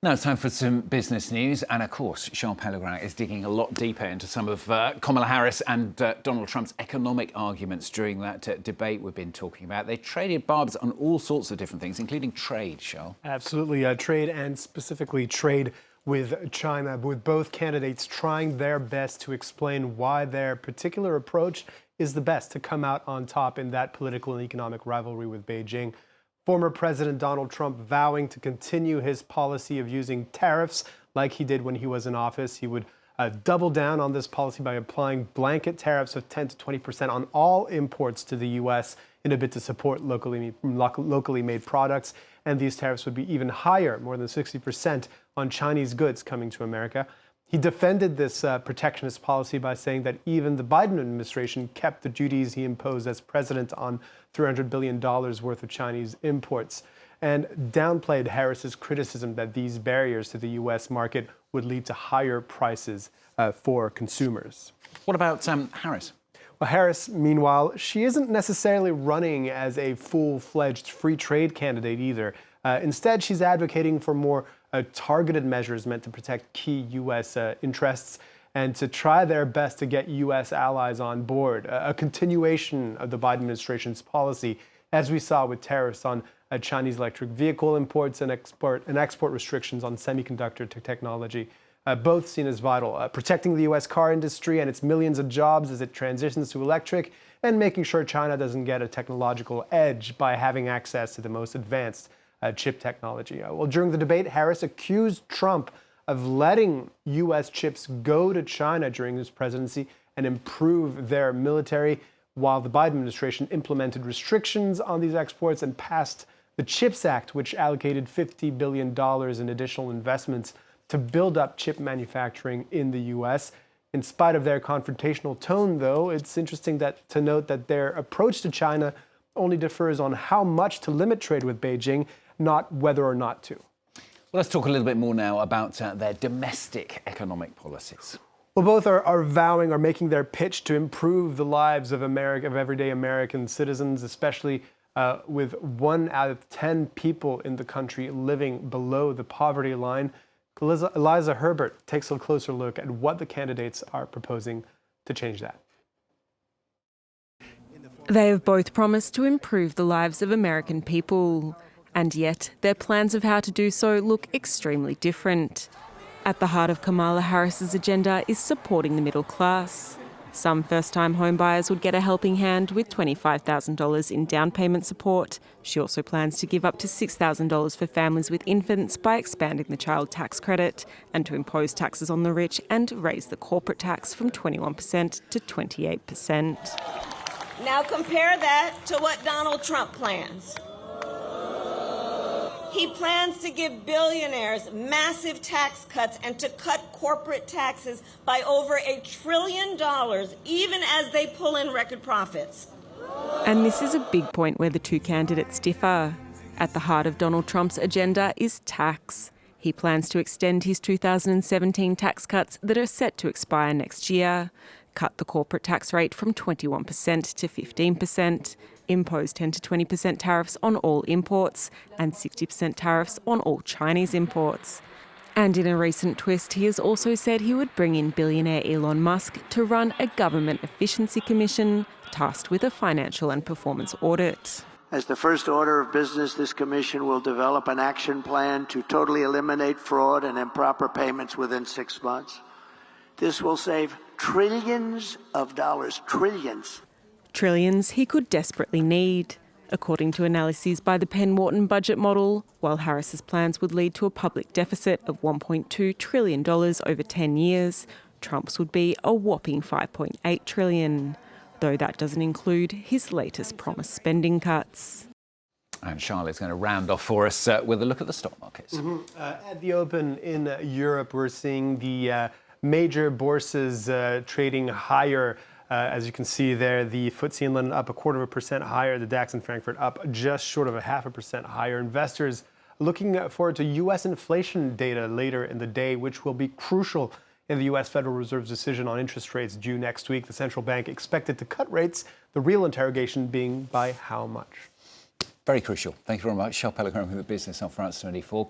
Now it's time for some business news. And of course, Charles Pellegrin is digging a lot deeper into some of Kamala Harris and Donald Trump's economic arguments during that debate we've been talking about. They traded barbs on all sorts of different things, including trade, Charles. Absolutely. Trade, and specifically trade with China, with both candidates trying their best to explain why their particular approach is the best to come out on top in that political and economic rivalry with Beijing. Former President Donald Trump vowing to continue his policy of using tariffs like he did when he was in office. He would double down on this policy by applying blanket tariffs of 10 to 20% on all imports to the U.S. in a bid to support locally made products. And these tariffs would be even higher, more than 60%, on Chinese goods coming to America. He defended this protectionist policy by saying that even the Biden administration kept the duties he imposed as president on $300 billion worth of Chinese imports, and downplayed Harris's criticism that these barriers to the U.S. market would lead to higher prices for consumers. What about Harris? Well, Harris, meanwhile, she isn't necessarily running as a full-fledged free trade candidate either. Instead, she's advocating for more targeted measures meant to protect key U.S. interests and to try their best to get U.S. allies on board, a continuation of the Biden administration's policy, as we saw with tariffs on Chinese electric vehicle imports and export restrictions on semiconductor technology, both seen as vital, protecting the U.S. car industry and its millions of jobs as it transitions to electric, and making sure China doesn't get a technological edge by having access to the most advanced chip technology. Well, during the debate, Harris accused Trump of letting U.S. chips go to China during his presidency and improve their military, while the Biden administration implemented restrictions on these exports and passed the CHIPS Act, which allocated $50 billion in additional investments to build up chip manufacturing in the U.S. In spite of their confrontational tone, though, it's interesting to note that their approach to China only differs on how much to limit trade with Beijing, not whether or not to. Well, let's talk a little bit more now about their domestic economic policies. Well, both are making their pitch to improve the lives of everyday American citizens, especially with 1 out of 10 people in the country living below the poverty line. Eliza Herbert takes a closer look at what the candidates are proposing to change that. They have both promised to improve the lives of American people. And yet, their plans of how to do so look extremely different. At the heart of Kamala Harris's agenda is supporting the middle class. Some first-time homebuyers would get a helping hand with $25,000 in down payment support. She also plans to give up to $6,000 for families with infants by expanding the child tax credit, and to impose taxes on the rich and raise the corporate tax from 21% to 28%. Now compare that to what Donald Trump plans. He plans to give billionaires massive tax cuts and to cut corporate taxes by over $1 trillion, even as they pull in record profits. And this is a big point where the two candidates differ. At the heart of Donald Trump's agenda is tax. He plans to extend his 2017 tax cuts that are set to expire next year, cut the corporate tax rate from 21% to 15%, impose 10 to 20% tariffs on all imports and 60% tariffs on all Chinese imports. And in a recent twist, he has also said he would bring in billionaire Elon Musk to run a government efficiency commission tasked with a financial and performance audit. As the first order of business, this commission will develop an action plan to totally eliminate fraud and improper payments within 6 months. This will save trillions of dollars, trillions. Trillions he could desperately need. According to analyses by the Penn Wharton budget model, while Harris's plans would lead to a public deficit of $1.2 trillion over 10 years, Trump's would be a whopping $5.8 trillion, though that doesn't include his latest promised spending cuts. And Charlotte's going to round off for us with a look at the stock markets. At the open in Europe, we're seeing the major bourses trading higher. As you can see there, the FTSE in London up 0.25% higher, the DAX in Frankfurt up just short of 0.5% higher. Investors looking forward to U.S. inflation data later in the day, which will be crucial in the U.S. Federal Reserve's decision on interest rates due next week. The central bank expected to cut rates, the real interrogation being by how much. Very crucial. Thank you very much. Charles Pellegrin with the Business on France 24.